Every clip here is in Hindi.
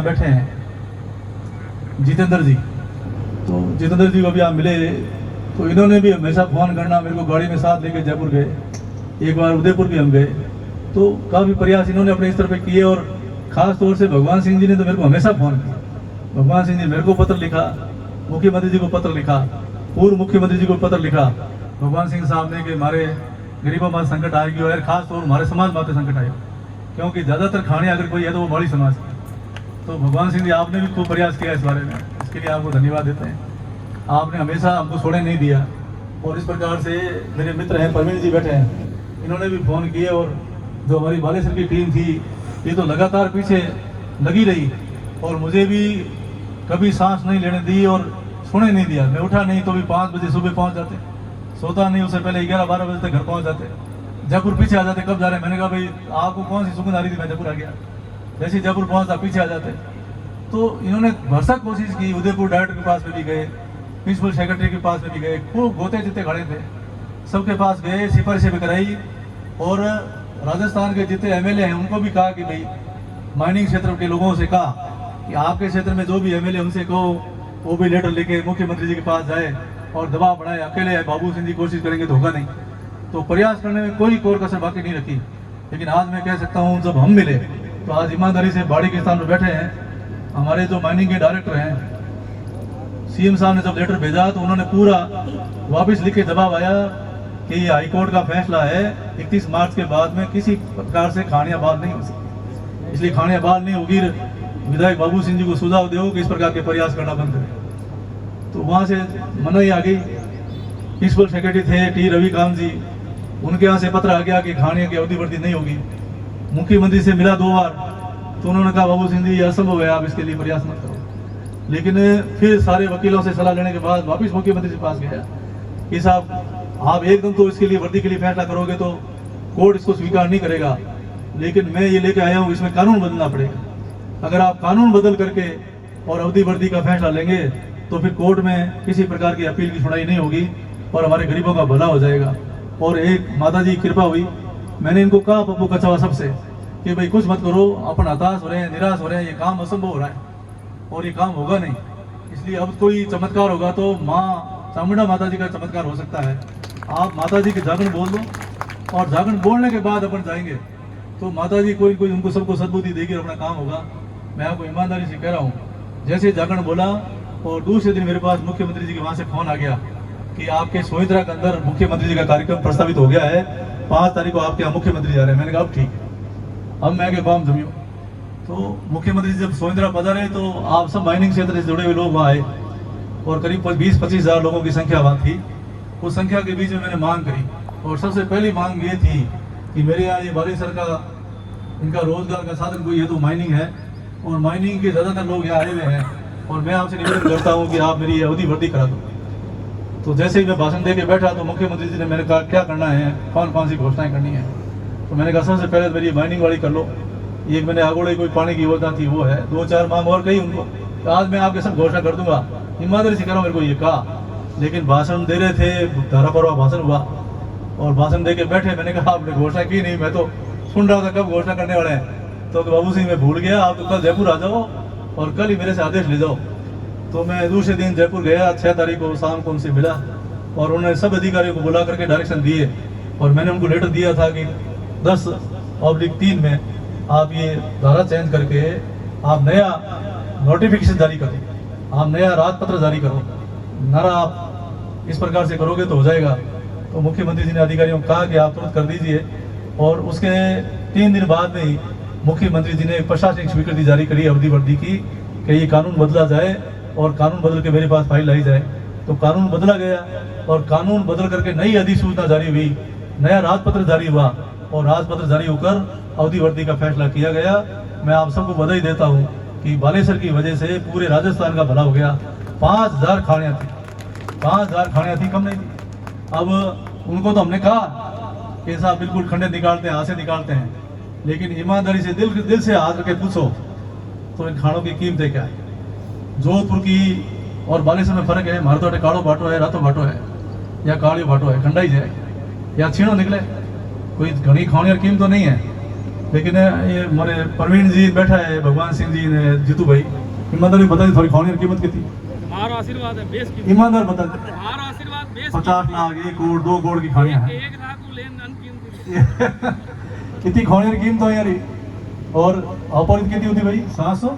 बैठे हैं जितेंद्र जी। तो जितेंद्र जी को भी आप मिले तो इन्होंने भी हमेशा फ़ोन करना, मेरे को गाड़ी में साथ लेके जयपुर गए, एक बार उदयपुर भी हम गए। तो काफ़ी प्रयास इन्होंने अपने स्तर पे किए और ख़ास तौर से भगवान सिंह जी ने तो मेरे को हमेशा फ़ोन किया। भगवान सिंह जी मेरे को पत्र लिखा, मुख्यमंत्री जी को पत्र लिखा, पूर्व मुख्यमंत्री जी को पत्र लिखा भगवान सिंह साहब ने कि हमारे गरीबों में संकट आएगी और खास तौर हमारे समाज में संकट आएगा, क्योंकि ज़्यादातर खाने अगर कोई है तो वो माड़ी समाज की। तो भगवान सिंह जी आपने भी खूब प्रयास किया इस बारे में, इसके लिए आपको धन्यवाद देते हैं। आपने हमेशा हमको छोड़े नहीं दिया। और इस प्रकार से मेरे मित्र हैं प्रवीण जी बैठे हैं, इन्होंने भी फ़ोन किए और जो हमारी बालेश्वर की टीम थी ये तो लगातार पीछे लगी रही और मुझे भी कभी सांस नहीं लेने दी और सोने नहीं दिया। मैं उठा नहीं तो भी 5 बजे सुबह पहुंच जाते, सोता नहीं उससे पहले 11-12 बजे तक घर पहुंच जाते। जयपुर पीछे आ जाते, कब जा रहे हैं? मैंने कहा भाई आपको कौन सी सुगंध आ रही थी, मैं जयपुर आ गया। जैसे ही जयपुर पहुंचता पीछे आ जाते। तो इन्होंने भरसक कोशिश की, उदयपुर डायरेक्टर के पास में भी गए, प्रिंसिपल सेक्रेटरी के पास में भी गए, खूब गोते जितने खड़े थे सबके पास गए, सिफारिशें भी कराई और राजस्थान के जितने एमएलए हैं उनको भी कहा कि भाई माइनिंग क्षेत्र के लोगों से कहा कि आपके क्षेत्र में जो भी एमएलए उनसे कहो वो भी लेटर लेके मुख्यमंत्री जी के पास जाए और दबाव बढ़ाए। अकेले बाबू सिंह जी कोशिश करेंगे तो होगा नहीं। तो प्रयास करने में कोई कोर कसर बाकी नहीं रखी। लेकिन आज मैं कह सकता हूँ जब हम मिले तो आज ईमानदारी से बाड़ी के स्थान पर बैठे हैं। हमारे जो माइनिंग के डायरेक्टर हैं, सीएम साहब ने जब लेटर भेजा तो उन्होंने पूरा वापस लिख के जवाब आया कि हाईकोर्ट का फैसला है 31 मार्च के बाद में किसी प्रकार से खानियां बहाल नहीं हो सकती, इसलिए खानियां बहाल नहीं होगी। विधायक बाबू सिंह जी को सुझाव दो कि इस प्रकार के प्रयास करना बंद करें। तो वहाँ से मनाही आ गई। प्रिंसिपल सेक्रेटरी थे टी रविकांत जी, उनके यहाँ से पत्र आ गया कि खानियों की अवधि वृद्धि नहीं होगी। मुख्यमंत्री से मिला 2 बार तो उन्होंने कहा बाबू सिंह जी ये असंभव है, आप इसके लिए प्रयास मत करो। लेकिन फिर सारे वकीलों से सलाह लेने के बाद वापस मुख्यमंत्री के पास गया कि साहब आप एकदम तो इसके लिए वर्दी के लिए फैसला करोगे तो कोर्ट इसको स्वीकार नहीं करेगा, लेकिन मैं ये लेके आया हूँ इसमें कानून बदलना पड़ेगा। अगर आप कानून बदल करके और अवधि वर्दी का फैसला लेंगे तो फिर कोर्ट में किसी प्रकार की अपील की सुनवाई नहीं होगी और हमारे गरीबों का भला हो जाएगा। और एक माता जी कृपा हुई, मैंने इनको कहा पप्पू कचवा सबसे कि भाई कुछ मत करो, अपन हताश हो रहे हैं, निराश हो रहे हैं, ये काम असंभव हो रहा है और ये काम होगा नहीं। इसलिए अब कोई चमत्कार होगा तो माँ चामुंडा माता जी का चमत्कार हो सकता है। आप माता जी के जागरण बोल दो और जागरण बोलने के बाद अपन जाएंगे तो माता जी कोई कोई उनको सबको सद्बुद्धि देगी और अपना काम होगा। मैं आपको ईमानदारी से कह रहा हूँ, जैसे जागरण बोला और दूसरे दिन मेरे पास मुख्यमंत्री जी के वहाँ से फोन आ गया कि आपके सोइंद्रा के अंदर मुख्यमंत्री जी का कार्यक्रम प्रस्तावित हो गया है, 5 तारीख को आपके यहाँ मुख्यमंत्री जा रहे हैं। मैंने कहा अब ठीक है, अब मैं के काम जमियो। तो मुख्यमंत्री जब सोइंद्रा पधारे तो आप सब माइनिंग क्षेत्र से जुड़े हुए लोग वहाँ आए और करीब 20-25 हज़ार लोगों की संख्या वहाँ थी। उस संख्या के बीच में मैंने मांग करी और सबसे पहली मांग ये थी कि मेरे यहाँ ये बालेश्वर का इनका रोजगार का साधन कोई है तो माइनिंग है और माइनिंग के ज़्यादातर लोग यहाँ आए हुए हैं और मैं आपसे निवेदन करता हूँ कि आप मेरी अवधि वृद्धि करा दो। तो जैसे ही मैं भाषण दे के बैठा तो मुख्यमंत्री जी ने मैंने कहा क्या करना है, कौन कौन सी घोषणाएं करनी है। तो मैंने कहा सबसे पहले मेरी माइनिंग वाली कर लो। एक मैंने आगोड़े कोई पानी की योजना थी वो है, 2-4 मांग और कही उनको। तो आज मैं आपके सब घोषणा कर दूंगा, ईमानदारी से करो, मेरे को ये कहा। लेकिन भाषण दे रहे थे, धारा परवा भाषण हुआ और भाषण दे के बैठे। मैंने कहा आपने घोषणा की नहीं, मैं तो सुन रहा था कब घोषणा करने वाले हैं। तो बाबू सिंह मैं भूल गया, आप तो कल जयपुर आ जाओ और कल ही मेरे से आदेश ले जाओ। तो मैं दूसरे दिन जयपुर गया, 6 तारीख को शाम को उनसे मिला और उन्होंने सब अधिकारियों को बुला करके डायरेक्शन दिए और मैंने उनको लेटर दिया था कि 10/3 में आप ये धारा चेंज करके आप नया नोटिफिकेशन जारी करो, आप नया राजपत्र जारी करो, नारा आप इस प्रकार से करोगे तो हो जाएगा। तो मुख्यमंत्री जी ने अधिकारियों को कहा कि आप तुरंत कर दीजिए और उसके 3 दिन बाद में ही मुख्यमंत्री जी ने एक प्रशासनिक स्वीकृति जारी करी अवधि वृद्धि की कि ये कानून बदला जाए और कानून बदल के मेरे पास फाइल लाई जाए। तो कानून बदला गया और कानून बदल करके नई अधिसूचना जारी हुई, नया राजपत्र जारी हुआ और राजपत्र जारी होकर अवधि वृद्धि का फैसला किया गया। मैं आप सबको बधाई देता हूँ कि बालेश्वर की वजह से पूरे राजस्थान का भला हो गया। 5000 खानियाँ थी, 5000 खानियाँ थी, कम नहीं थी। अब उनको तो हमने कहा कि साहब बिल्कुल खंडे निकालते हैं, हाथ से निकालते हैं, लेकिन ईमानदारी से दिल से हाथ रखे पूछो तो इन खानों की कीमतें क्या है। जोधपुर की और बालेश्वर में फर्क है। मारे तो काड़ो बाटो है, रातो बाटो है या काड़ियो बाटो है, खंडाई जाए या छीणो निकले, कोई घनी खाने की कीमत तो नहीं है। लेकिन ये हमारे प्रवीण जी बैठा है, भगवान सिंह जी ने, जीतू भाई, ईमानदारी बता दी थोड़ी खाने की कीमत कितनी? हमारा आशीर्वाद है बेस की। ईमानदार बता दे। हमारा आशीर्वाद बेस 50 लाख, 1 करोड़, 2 करोड़ की खानियां हैं। 1 लाख को लेन अनकीमती। कितनी खाने की कीमत हो यार ये? और अपॉरित कितनी होती भाई? 700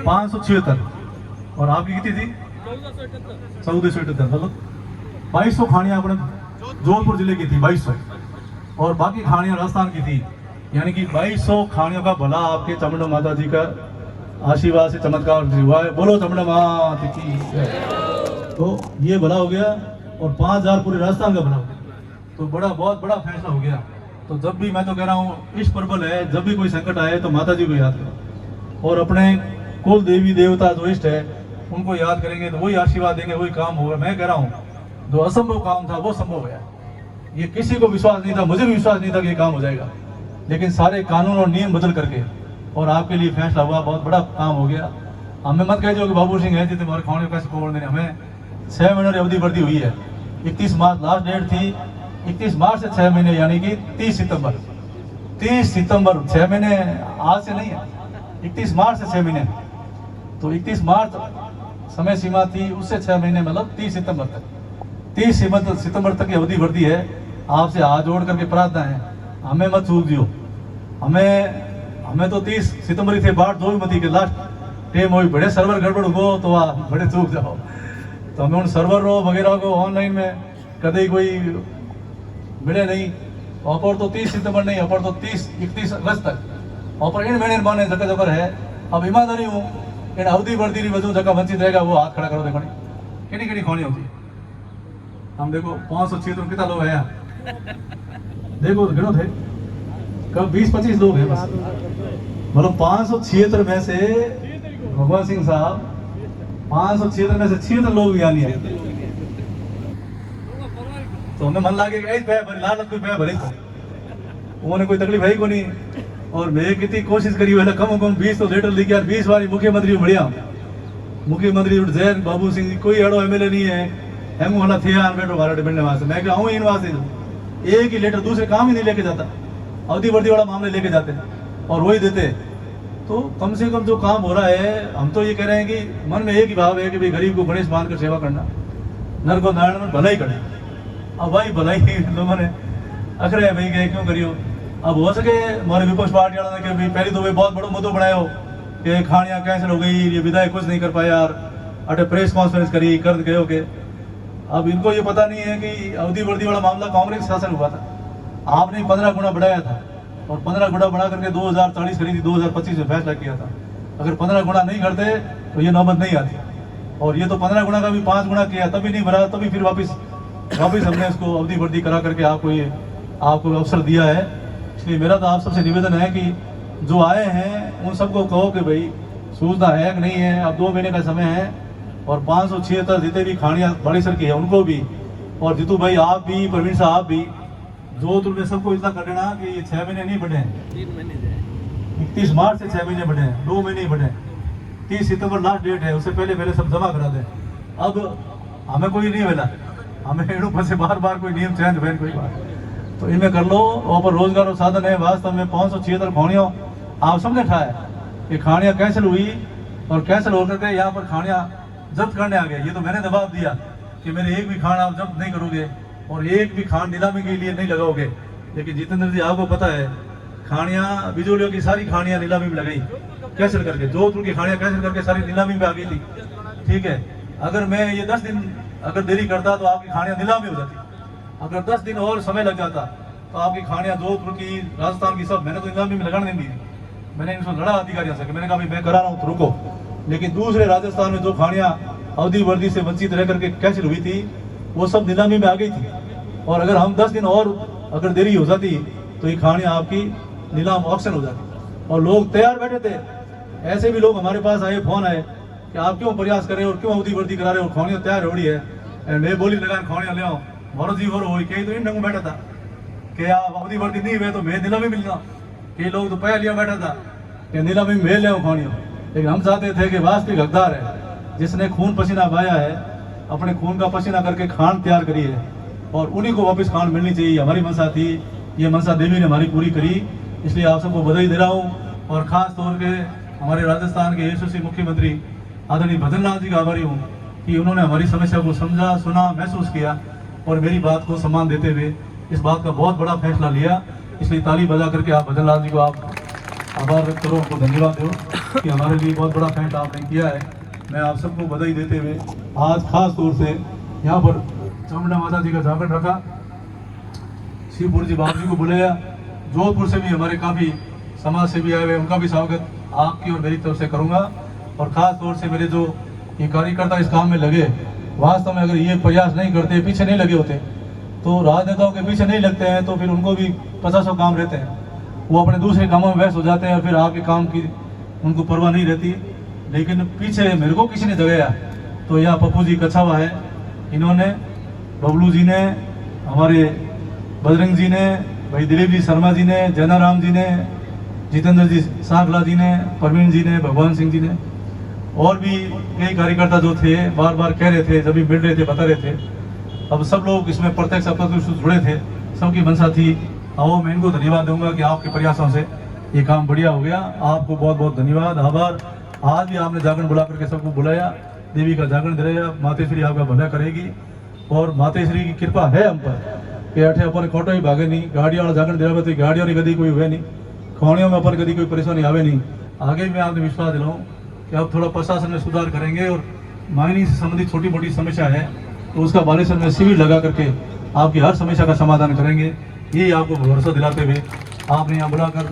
576। और आपकी कितनी थी? 1478। मतलब 2200 खानियां अपने जोधपुर जिले की थी, 2200। और बाकी खानियां राजस्थान की थी। यानी कि 2200 खानियों का भला आपके चामुंडा माता जी का आशीर्वाद से चमत्कार हुआ है। बोलो चामुंडा माता की। तो ये भला हो गया और 5000 पूरे राजस्थान का भला हो गया। तो बहुत बड़ा फैसला हो गया। तो जब भी, मैं तो कह रहा हूँ, इष्ट प्रबल है, जब भी कोई संकट आए तो माता जी को याद करो और अपने कुल देवी देवता जो इष्ट है उनको याद करेंगे तो वही आशीर्वाद देंगे, वही काम होगा। मैं कह रहा हूँ जो असंभव काम था वो संभव हो गया। ये किसी को विश्वास नहीं था, मुझे भी विश्वास नहीं था कि ये काम हो जाएगा, लेकिन सारे कानून और नियम बदल करके और आपके लिए फैसला हुआ, बहुत बड़ा काम हो गया। हमें मत कह दो कि बाबू सिंह है तुम्हारे खाने कैसे कोड़ देने। हमें 6 महीने की अवधि बढ़ती हुई है। 31 मार्च लास्ट डेट थी। 31 मार्च से 6 महीने, यानी कि 30 सितंबर 6 महीने आज से नहीं है, 31 मार्च से 6 महीने। तो 31 मार्च समय सीमा थी, उससे 6 महीने, मतलब 30 सितंबर तक। 30 सितंबर तक की अवधि बढ़ती है। आपसे हाथ जोड़ करके प्रार्थना है, हमें मत चूक दियो। हमें तो 30 सितंबर ही थे, बाट जो भी मती के लास्ट टाइम हो बड़े सर्वर गड़बड़ हो तो बड़े चूक जाओ। तो हमें उन सर्वरों वगैरह को ऑनलाइन में कभी कोई मिले नहीं। ऑफर तो 30 सितंबर नहीं, ऑफर तो 31 अगस्त तक ऑफर इन महीने माने जगह जगह है। अब ईमानदारी हूँ इन अवधि बढ़ती रही वजह जगह वंचित रहेगा, वो हाथ खड़ा करो। देखो कितनी कितनी खोनी होती है। हम देखो 576 कितना लोग है यहाँ, देखो गिनो थे कब 20-25 लोग हैं बस। मतलब 576 में से भगवान सिंह साहब 576 में से 76 लोग यहाँ नहीं आए। तो हमें मन लागे लालत कोई भरी तो उन्होंने कोई तकलीफ है ही को नहीं। और मैं कितनी कोशिश करी है, कम से कम 20 तो लीटर लेके यार 20 बारी मुख्यमंत्री बढ़िया मुख्यमंत्री जैन बाबू सिंह जी कोई अड़ो एमएलए नहीं है। हम वाला थे यार बैठो भारत बनने वास्ते, मैं कहूँ इन वास्ते एक ही लीटर दूसरे काम ही नहीं लेके जाता, अवधि वर्दी वाला मामले लेके जाते और वही देते। तो कम से कम जो काम हो रहा है, हम तो ये कह रहे हैं कि मन में एक ही भाव है कि भाई गरीब को गणेश मान कर सेवा करना, नर को नारायण में भलाई करे। अब भाई भलाई लोगों ने अखरे भाई गए क्यों करियो। अब हो सके हमारे विपक्ष पार्टी वालों ने कि भाई पहले तो भाई बहुत बड़ा मुद्दा बनाया हो कि खानियां कैंसिल हो गई, ये विधायक कुछ नहीं कर पाया यार, अटे प्रेस कॉन्फ्रेंस करी कर गए हो के। अब इनको ये पता नहीं है कि अवधि वर्दी वाला मामला कांग्रेस शासन हुआ था, आपने 15 गुना बढ़ाया था और 15 गुना बढ़ा करके 2040 करी थी, 2025 में फैसला किया था। अगर 15 गुना नहीं करते तो ये नौबत नहीं आती। और ये तो 15 गुना का भी 5 गुना किया, तभी नहीं भरा, तभी फिर वापस हमने इसको अवधि वर्दी करा करके आपको अवसर दिया है। इसलिए मेरा तो आप सबसे निवेदन है कि जो आए हैं उन सबको कहो कि भाई सूचना है कि नहीं है। अब 2 महीने का समय है और 576 जितने भी खानियां बड़ी सर की है उनको भी, और जीतू भाई आप भी, प्रवीण साहब भी, जो तुमने सबको इतना कर देना कि ये 6 महीने नहीं बढ़े हैं, 3 महीने 31 मार्च से 6 महीने बढ़े हैं, 2 महीने ही बढ़े। 30 सितंबर लास्ट डेट है, उससे पहले सब जमा करा दें। अब हमें कोई नहीं मिला, हमें इन ऊपर से बार बार कोई नियम चेंज हुए कोई बात, तो इनमें कर लो। और पर रोजगार और साधन है। वास्तव में 576 खानियों आप सबने खाया कि खानियां कैंसिल हुई और कैंसिल होकर के यहाँ पर खानियां जब्त करने आ गए। ये तो मैंने दबाव दिया कि मेरे एक भी खान आप जब्त नहीं करोगे और एक भी खान नीलामी के लिए नहीं लगाओगे। लेकिन जितेंद्र जी आपको पता है खानियां बिजोलियों की सारी खानियां नीलामी में लगाई कैंसिल करके, जोधपुर की खानियां कैंसिल करके सारी नीलामी में आ गई थी। ठीक है, अगर मैं ये 10 दिन अगर देरी करता तो आपकी खानियां नीलामी हो जाती। अगर 10 दिन और समय लग जाता तो आपकी खानियां जोधपुर की, राजस्थान की सब मैंने तो नीलामी में लगाने नहीं दी। मैंने इनको लड़ा अधिकारियों से, मैंने कहा भाई मैं करा रहा हूँ तो रुको। लेकिन दूसरे राजस्थान में जो खानियां अवधि वर्दी से वंचित रह करके कैंसिल हुई थी वो सब नीलामी में आ गई थी। और अगर हम 10 दिन और अगर देरी हो जाती तो ये खानियां आपकी नीलाम ऑक्शन हो जाती। और लोग तैयार बैठे थे, ऐसे भी लोग हमारे पास आए, फोन आए कि आप क्यों प्रयास कर रहे हो और क्यों अवधि वर्दी करा रहे हो, खानियां तैयार हो रही है। मैं बोली लगा खानियां ले आओ, भरो जी भरो कई तो इन ढंग बैठा था कि आप अवधि वर्दी नहीं हुए तो मैं नीलामी मिलना। कई लोग तो पहले बैठा था कि नीलामी में ले आओ खानियों। लेकिन हम चाहते थे कि वास्तविक हकदार है जिसने खून पसीना बहाया है, अपने खून का पसीना करके खान तैयार करी है और उन्हीं को वापस खान मिलनी चाहिए। हमारी मंशा थी ये मनसा देवी ने हमारी पूरी करी, इसलिए आप सबको बधाई दे रहा हूँ। और ख़ास तौर पे हमारे राजस्थान के यशस्वी मुख्यमंत्री आदरणीय भजन लाल जी का आभारी हूँ कि उन्होंने हमारी समस्या को समझा, सुना, महसूस किया और मेरी बात को सम्मान देते हुए इस बात का बहुत बड़ा फैसला लिया। इसलिए ताली बजा करके आप भजन लाल जी को आप आभार व्यक्त करो, उनको धन्यवाद दो कि हमारे लिए बहुत बड़ा फैसला आपने किया है। मैं आप सबको बधाई देते हुए आज खास तौर से यहाँ पर चामुंडा माता जी का जागरण रखा, शिवपुर जी बाबू जी को बुलाया, जोधपुर से भी हमारे काफ़ी समाज सेवी आए हुए, उनका भी स्वागत आपकी और मेरी तरफ से करूँगा। और ख़ास तौर से मेरे जो ये कार्यकर्ता इस काम में लगे, वास्तव में अगर ये प्रयास नहीं करते, पीछे नहीं लगे होते, तो राजनेताओं के पीछे नहीं लगते हैं तो फिर उनको भी 50 काम रहते हैं, वो अपने दूसरे कामों में व्यस्त हो जाते हैं और फिर आपके काम की उनको परवाह नहीं रहती। लेकिन पीछे मेरे को किसी ने जगाया, तो यहाँ पप्पू जी कछावा है, इन्होंने, बबलू जी ने, हमारे बजरंग जी ने, भाई दिलीप जी शर्मा जी ने, जैनाराम जी ने, जितेंद्र जी सांखला जी ने, प्रवीण जी ने, भगवान सिंह जी ने और भी कई कार्यकर्ता जो थे बार बार कह रहे थे, जब भी मिल रहे थे बता रहे थे। अब सब लोग इसमें प्रत्यक्ष अप्रत्यक्ष जुड़े थे, सबकी मनसा थी। आओ मैं इनको धन्यवाद दूंगा कि आपके प्रयासों से ये काम बढ़िया हो गया। आपको बहुत बहुत धन्यवाद, आभार। आज भी आपने जागरण बुला करके सबको बुलाया, देवी का जागरण दिलाया, मातेश्वरी आपका भला करेगी और मातेश्वरी की कृपा है हम पर कि अठे अपन खोटो ही भागे नहीं, गाड़ी वाला जागरण दिलावे तो गाड़ियों की कभी कोई हुए नहीं, खवाणियों में अपन कभी कोई परेशानी आवे नहीं। आगे मैं आपने विश्वास दिलाऊँ कि आप थोड़ा प्रशासन में सुधार करेंगे और माइनिंग से संबंधित छोटी मोटी समस्या है तो उसका बालेश्वर में शिविर लगा करके आपकी हर समस्या का समाधान करेंगे। ये आपको भरोसा दिलाते हुए आपने यहाँ बुलाकर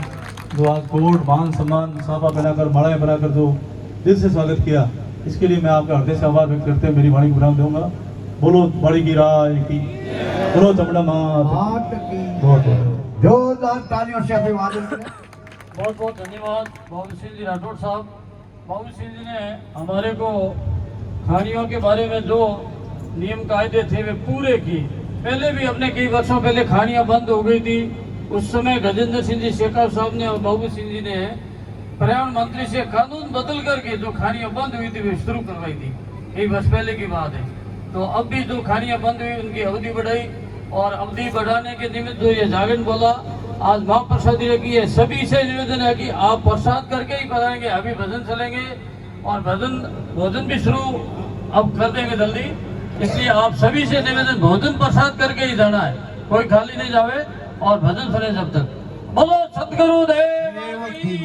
जो आज कोट मान सम्मान साफा बनाकर मालाएं बनाकर जो दिल से स्वागत किया, इसके लिए मैं आपका हृदय से आभार व्यक्त करते हुए मेरी वाणी को विराम दूंगा। बोलो बड़ी की राय की, बोलो चामुंडा मात की। बहुत बहुत जोरदार तालियों से अभिवादन करें। बहुत बहुत धन्यवाद बाबू सिंह जी राठौड़ साहब। बाबू सिंह जी ने हमारे को खानियों के बारे में जो नियम कायदे थे वे पूरे की। पहले भी अपने कई वर्षों पहले खानियां बंद हो गई थी, उस समय गजेंद्र सिंह जी शेखर साहब ने और बाबू सिंह जी ने पर्यावरण मंत्री से कानून बदल करके जो खानियां बंद हुई थी वे शुरू करवाई थी, कई वर्ष पहले की बात है। तो अब भी जो खानियां बंद हुई उनकी अवधि बढ़ाई और अवधि बढ़ाने के निमित्त जो ये जागरण बोला, आज महाप्रसादी रखी है। सभी से निवेदन है कि आप प्रसाद करके ही कराएंगे, अभी भजन चलेंगे और भोजन भी शुरू अब कर देंगे जल्दी, इसलिए आप सभी से निवेदन भोजन प्रसाद करके ही जाना है, कोई खाली नहीं जावे और भजन सुने जब तक। बोलो सतगुरु देव की,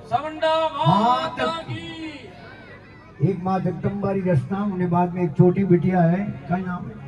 चामुंडा माता की। एक माँ जगदम्बा की रचना, उन्हें बाद में एक छोटी बिटिया है, क्या नाम है?